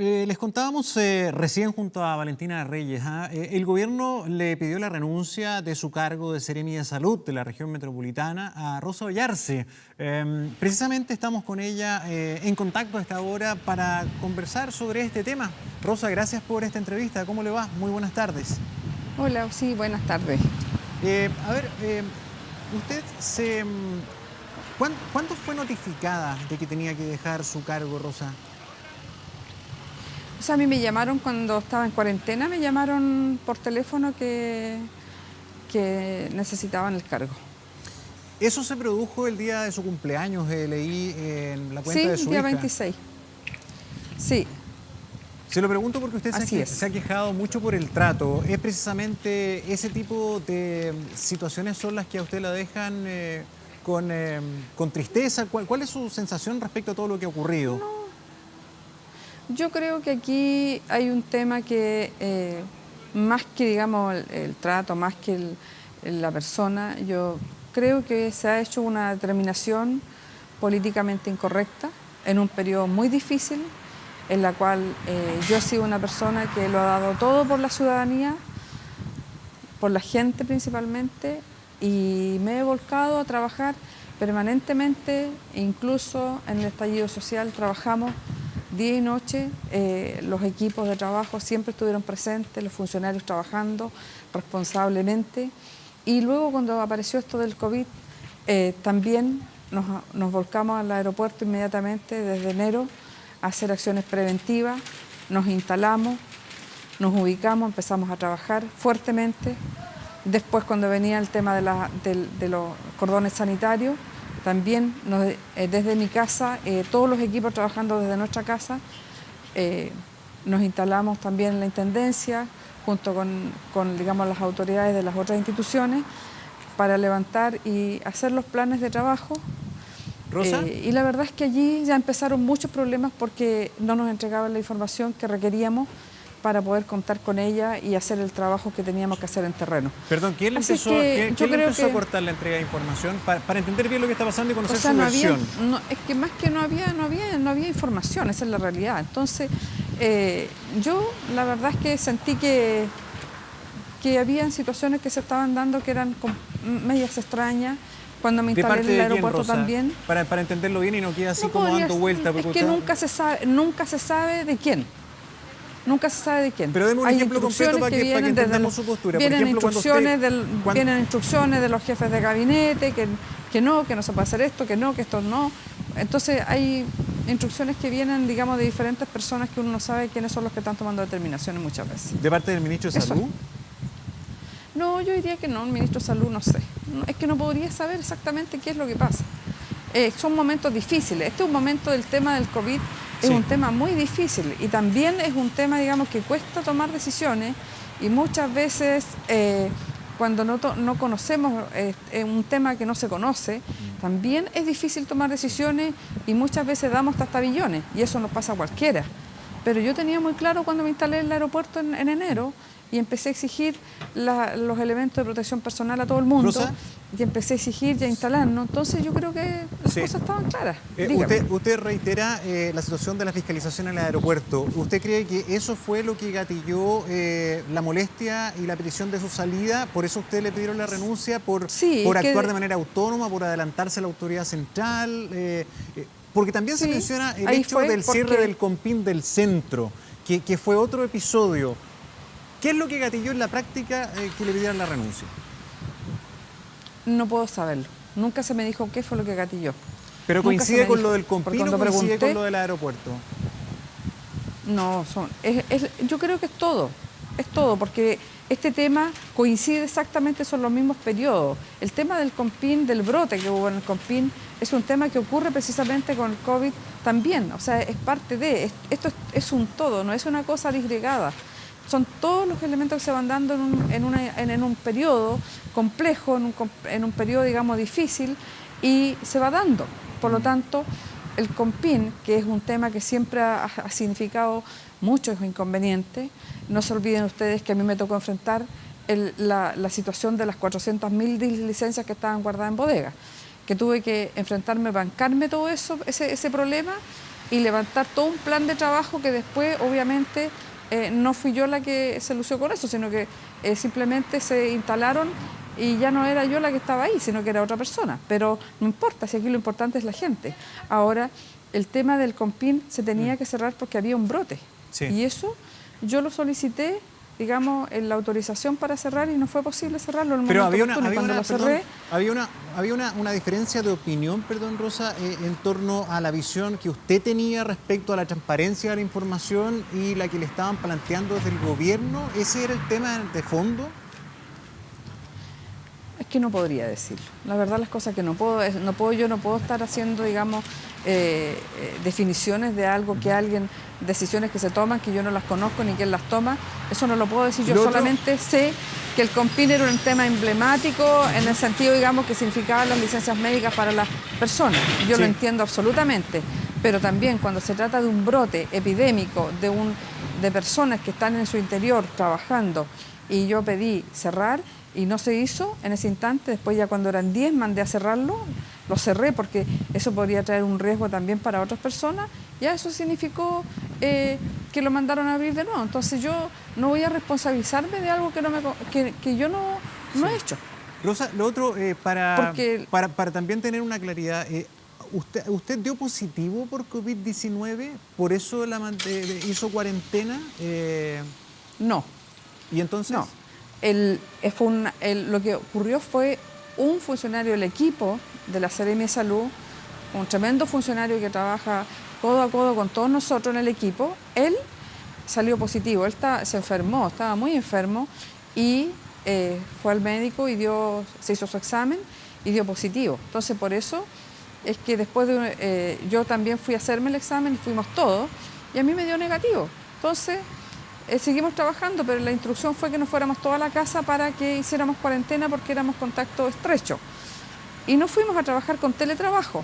les contábamos recién junto a Valentina Reyes, el gobierno le pidió la renuncia de su cargo de Seremi de Salud de la región metropolitana a Rosa Ollarse. Precisamente estamos con ella en contacto a esta hora para conversar sobre este tema. Rosa, gracias por esta entrevista. ¿Cómo le va? Muy buenas tardes. Hola, sí, buenas tardes. Usted se... ¿Cuándo fue notificada de que tenía que dejar su cargo, Rosa? O sea, a mí me llamaron cuando estaba en cuarentena, me llamaron por teléfono que necesitaban el cargo. ¿Eso se produjo el día de su cumpleaños? Leí en la cuenta de su hija. Sí, el día 26. Sí. Se lo pregunto porque usted se ha quejado mucho por el trato. ¿Es precisamente ese tipo de situaciones son las que a usted la dejan con tristeza? ¿Cuál es su sensación respecto a todo lo que ha ocurrido? No. Yo creo que aquí hay un tema que, más que, digamos, el trato, más que la persona, yo creo que se ha hecho una determinación políticamente incorrecta en un periodo muy difícil, en la cual yo he sido una persona que lo ha dado todo por la ciudadanía, por la gente principalmente, y me he volcado a trabajar permanentemente, incluso en el estallido social trabajamos día y noche, los equipos de trabajo siempre estuvieron presentes, los funcionarios trabajando responsablemente. Y luego cuando apareció esto del COVID, también nos volcamos al aeropuerto inmediatamente desde enero a hacer acciones preventivas, nos instalamos, nos ubicamos, empezamos a trabajar fuertemente. Después cuando venía el tema de los cordones sanitarios, también desde mi casa, todos los equipos trabajando desde nuestra casa, nos instalamos también en la Intendencia, junto con digamos, las autoridades de las otras instituciones, para levantar y hacer los planes de trabajo. ¿Rosa? Y la verdad es que allí ya empezaron muchos problemas porque no nos entregaban la información que requeríamos para poder contar con ella y hacer el trabajo que teníamos que hacer en terreno. Perdón, ¿quién le empezó a cortar la entrega de información para entender bien lo que está pasando y conocer su versión? Es que más que no había información, esa es la realidad. Entonces, yo la verdad es que sentí que había situaciones que se estaban dando que eran medias extrañas. Cuando me instalé en el aeropuerto también. Para entenderlo bien y no quede así como dando vuelta. Es que nunca se sabe de quién. Nunca se sabe de quién. Pero deme un ejemplo completo para que entendamos su postura. Vienen instrucciones de los jefes de gabinete, que no se puede hacer esto, que esto no. Entonces hay instrucciones que vienen, digamos, de diferentes personas que uno no sabe quiénes son los que están tomando determinaciones muchas veces. ¿De parte del ministro de Salud? No, yo diría que no, el ministro de Salud no sé. Es que no podría saber exactamente qué es lo que pasa. Son momentos difíciles. Este es un momento del tema del COVID. Es un tema muy difícil y también es un tema, digamos, que cuesta tomar decisiones y muchas veces cuando no conocemos un tema que no se conoce, también es difícil tomar decisiones y muchas veces damos tastabillones y eso nos pasa a cualquiera. Pero yo tenía muy claro cuando me instalé en el aeropuerto en enero y empecé a exigir los elementos de protección personal a todo el mundo. ¿Rosa? Y empecé a exigir y a instalarnos. Entonces yo creo que las cosas estaban claras. Usted reitera la situación de la fiscalización en el aeropuerto. ¿Usted cree que eso fue lo que gatilló la molestia y la petición de su salida? ¿Por eso usted le pidieron la renuncia? ¿Por actuar de manera autónoma? ¿Por adelantarse a la autoridad central? Porque también se menciona el hecho del cierre del Compin del centro, que fue otro episodio. ¿Qué es lo que gatilló en la práctica que le pidieran la renuncia? No puedo saberlo. Nunca se me dijo qué fue lo que gatilló. ¿Pero coincide con lo del Compin o coincide con lo del aeropuerto? No, yo creo que es todo. Es todo, porque este tema coincide exactamente, son los mismos periodos. El tema del Compin, del brote que hubo en el Compin, es un tema que ocurre precisamente con el COVID también. O sea, es parte de... Esto es un todo, no es una cosa disgregada. Son todos los elementos que se van dando en un periodo complejo, en un periodo, digamos, difícil, y se va dando. Por lo tanto, el Compin, que es un tema que siempre ha significado muchos inconvenientes, no se olviden ustedes que a mí me tocó enfrentar la situación de las 400.000 licencias que estaban guardadas en bodega, que tuve que enfrentarme, bancarme todo eso, ese problema, y levantar todo un plan de trabajo que después, obviamente, no fui yo la que se lució con eso, sino que simplemente se instalaron y ya no era yo la que estaba ahí, sino que era otra persona. Pero no importa, si aquí lo importante es la gente. Ahora, el tema del Compin se tenía que cerrar porque había un brote. Sí. Y eso yo lo solicité, digamos, en la autorización para cerrar y no fue posible cerrarlo en el Pero momento oportuno. Cuando lo cerré, había una diferencia de opinión, perdón, Rosa, en torno a la visión que usted tenía respecto a la transparencia de la información y la que le estaban planteando desde el gobierno. ¿Ese era el tema de fondo? es que no podría decirlo. La verdad, las cosas que yo no puedo estar haciendo, digamos, definiciones de algo que alguien, decisiones que se toman, que yo no las conozco ni quién las toma. Eso no lo puedo decir. Yo solamente sé que el Compin era un tema emblemático en el sentido, digamos, que significaba las licencias médicas para las personas. Yo lo entiendo absolutamente. Pero también cuando se trata de un brote epidémico de personas que están en su interior trabajando y yo pedí cerrar, y no se hizo en ese instante. Después ya cuando eran 10 mandé a cerrarlo, lo cerré porque eso podría traer un riesgo también para otras personas. Ya eso significó que lo mandaron a abrir de nuevo. Entonces yo no voy a responsabilizarme de algo que yo no he hecho. Rosa, lo otro, para también tener una claridad, ¿usted dio positivo por COVID-19? ¿Por eso hizo cuarentena? No. ¿Y entonces? No. Lo que ocurrió fue un funcionario del equipo de la Seremia de Salud, un tremendo funcionario que trabaja codo a codo con todos nosotros en el equipo. Él salió positivo, se enfermó, estaba muy enfermo y fue al médico y se hizo su examen y dio positivo. Entonces por eso es que después yo también fui a hacerme el examen, fuimos todos y a mí me dio negativo. Entonces seguimos trabajando, pero la instrucción fue que nos fuéramos toda la casa para que hiciéramos cuarentena porque éramos contacto estrecho. Y nos fuimos a trabajar con teletrabajo.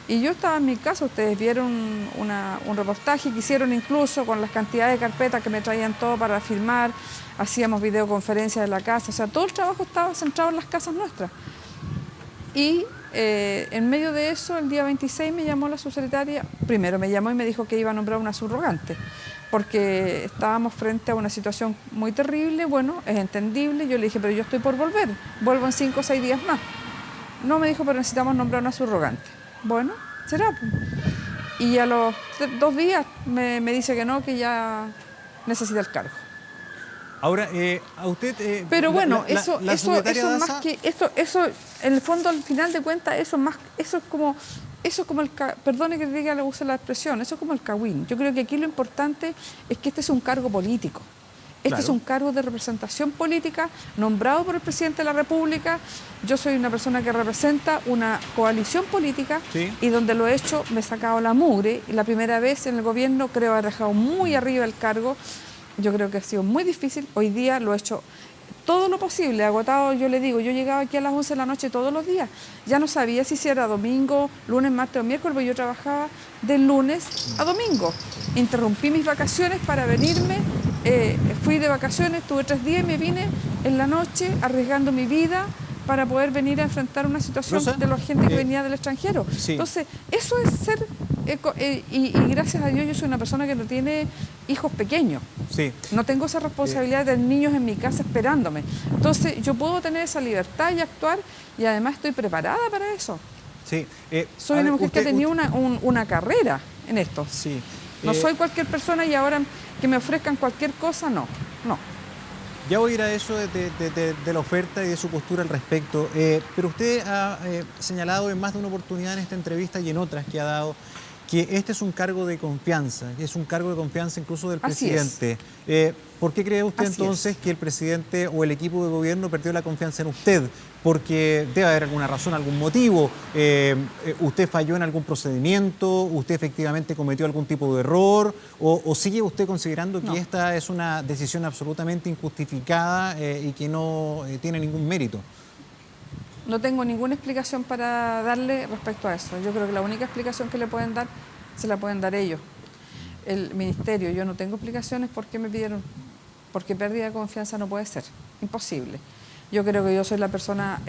Y yo estaba en mi casa, ustedes vieron un reportaje que hicieron incluso con las cantidades de carpetas que me traían todo para filmar, hacíamos videoconferencias de la casa, o sea, todo el trabajo estaba centrado en las casas nuestras. Y en medio de eso, el día 26 me llamó la subsecretaria, primero me llamó y me dijo que iba a nombrar una subrogante, porque estábamos frente a una situación muy terrible. Bueno, es entendible. Yo le dije, pero yo estoy por volver, vuelvo en 5 o 6 días más. No, me dijo, pero necesitamos nombrar una subrogante. Bueno, será. Y a los 2 días me dice que no, que ya necesita el cargo. Ahora, a usted... pero bueno, eso más que... Eso, en el fondo, al final de cuentas, eso es como el, perdone que diga, le use la expresión, eso es como el cagüín. Yo creo que aquí lo importante es que este es un cargo político. Este es un cargo de representación política nombrado por el presidente de la República. Yo soy una persona que representa una coalición política y donde lo he hecho me he sacado la mugre. Y la primera vez en el gobierno creo haber dejado muy arriba el cargo. Yo creo que ha sido muy difícil. Hoy día lo he hecho todo lo posible, agotado. Yo le digo, yo llegaba aquí a las 11 de la noche todos los días. Ya no sabía si era domingo, lunes, martes o miércoles, porque yo trabajaba de lunes a domingo. Interrumpí mis vacaciones para venirme. Fui de vacaciones, tuve 3 días y me vine en la noche arriesgando mi vida para poder venir a enfrentar una situación, ¿Rosa? De la gente que venía del extranjero. Sí. Entonces, eso es ser... y gracias a Dios yo soy una persona que no tiene hijos pequeños. Sí. No tengo esa responsabilidad de niños en mi casa esperándome. Entonces, yo puedo tener esa libertad y actuar, y además estoy preparada para eso. Sí. Soy una mujer que ha tenido una carrera en esto. Sí. No soy cualquier persona y ahora que me ofrezcan cualquier cosa, no. Ya voy a ir a eso de la oferta y de su postura al respecto, pero usted ha señalado en más de una oportunidad en esta entrevista y en otras que ha dado que este es un cargo de confianza, que es un cargo de confianza incluso del presidente. ¿Por qué cree usted entonces que el presidente o el equipo de gobierno perdió la confianza en usted? Porque debe haber alguna razón, algún motivo. ¿Usted falló en algún procedimiento? ¿Usted efectivamente cometió algún tipo de error? ¿O sigue usted considerando que esta es una decisión absolutamente injustificada y que no tiene ningún mérito? No tengo ninguna explicación para darle respecto a eso. Yo creo que la única explicación que le pueden dar, se la pueden dar ellos. El ministerio, yo no tengo explicaciones por qué me pidieron, porque pérdida de confianza no puede ser, imposible. Yo creo que yo soy la persona,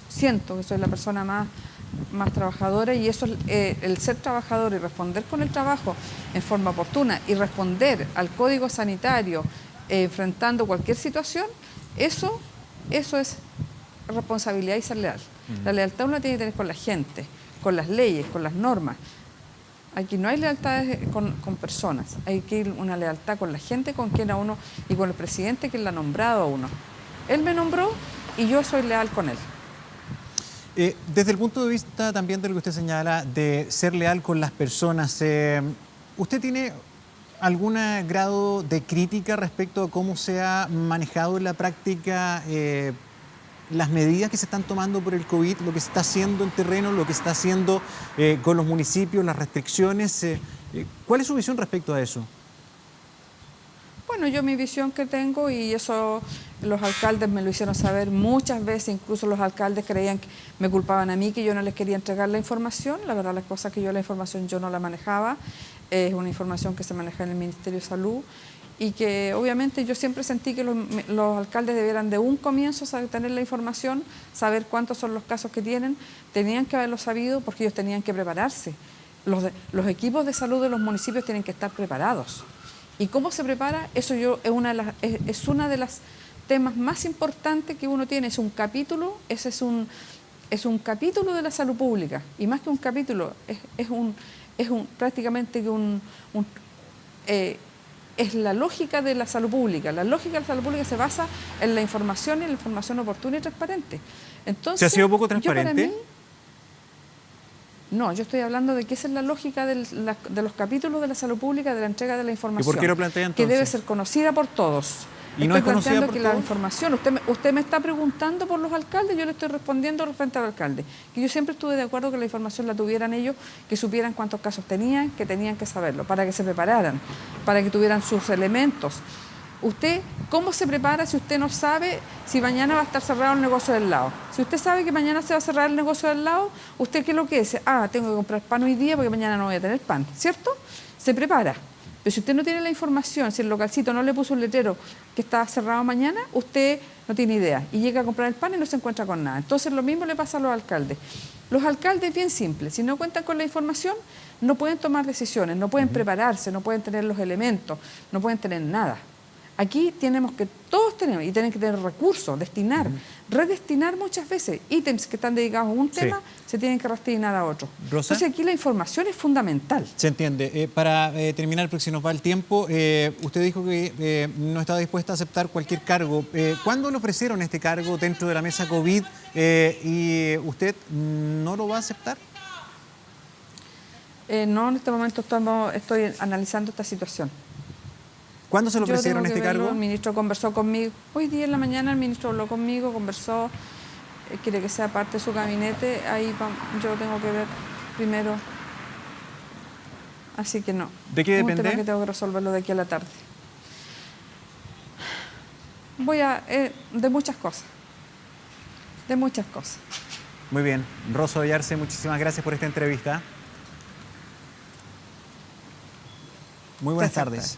siento que soy la persona más más trabajadora, y eso, el ser trabajador y responder con el trabajo en forma oportuna y responder al código sanitario enfrentando cualquier situación, eso es responsabilidad y ser leal. La lealtad uno tiene que tener con la gente, con las leyes, con las normas. Aquí no hay lealtades con personas, hay que ir una lealtad con la gente, con quien a uno, y con el presidente que le ha nombrado a uno. Él me nombró y yo soy leal con él. Desde el punto de vista también de lo que usted señala, de ser leal con las personas, ¿usted tiene algún grado de crítica respecto a cómo se ha manejado en la práctica las medidas que se están tomando por el COVID, lo que se está haciendo en terreno, lo que se está haciendo con los municipios, las restricciones? ¿Cuál es su visión respecto a eso? Bueno, yo mi visión que tengo, y eso los alcaldes me lo hicieron saber muchas veces, incluso los alcaldes creían que me culpaban a mí, que yo no les quería entregar la información. La verdad, las cosas que la información yo no la manejaba, es una información que se maneja en el Ministerio de Salud, y que obviamente yo siempre sentí que los alcaldes debieran de un comienzo saber tener la información, saber cuántos son los casos que tienen, tenían que haberlo sabido porque ellos tenían que prepararse. Los equipos de salud de los municipios tienen que estar preparados. ¿Y cómo se prepara? Eso es una de las temas más importantes que uno tiene. Es un capítulo, ese es un capítulo de la salud pública. Y más que un capítulo, prácticamente es la lógica de la salud pública. La lógica de la salud pública se basa en la información y en la información oportuna y transparente. Entonces, ¿se ha sido poco transparente? No, yo estoy hablando de que esa es la lógica de los capítulos de la salud pública, de la entrega de la información. ¿Y por qué lo plantea entonces? Que debe ser conocida por todos. ¿Y no es conocida por todos? La información, usted me está preguntando por los alcaldes, yo le estoy respondiendo frente al alcalde. Que yo siempre estuve de acuerdo que la información la tuvieran ellos, que supieran cuántos casos tenían, que tenían que saberlo, para que se prepararan, para que tuvieran sus elementos. ¿Usted cómo se prepara si usted no sabe si mañana va a estar cerrado el negocio del lado? Si usted sabe que mañana se va a cerrar el negocio del lado, ¿usted qué es lo que dice? Ah, tengo que comprar pan hoy día porque mañana no voy a tener pan, ¿cierto? Se prepara. Pero si usted no tiene la información, si el localcito no le puso un letrero que está cerrado mañana, usted no tiene idea. Y llega a comprar el pan y no se encuentra con nada. Entonces lo mismo le pasa a los alcaldes. Los alcaldes, bien simple, si no cuentan con la información, no pueden tomar decisiones, no pueden prepararse, no pueden tener los elementos, no pueden tener nada. Aquí todos tenemos, y tienen que tener recursos, destinar, redestinar muchas veces. Ítems que están dedicados a un tema, se tienen que destinar a otro. Rosa, entonces aquí la información es fundamental. Se entiende. Para terminar, porque si nos va el tiempo, usted dijo que no estaba dispuesta a aceptar cualquier cargo. ¿Cuándo le ofrecieron este cargo dentro de la mesa COVID y usted no lo va a aceptar? No, en este momento estoy analizando esta situación. ¿Cuándo se le ofrecieron este cargo? El ministro conversó conmigo. Hoy día en la mañana el ministro habló conmigo, conversó, quiere que sea parte de su gabinete. Ahí yo tengo que ver primero. Así que no. ¿De qué depende? Es un tema que tengo que resolverlo de aquí a la tarde. De muchas cosas. De muchas cosas. Muy bien. Rosa Ollarse, muchísimas gracias por esta entrevista. Muy buenas tardes.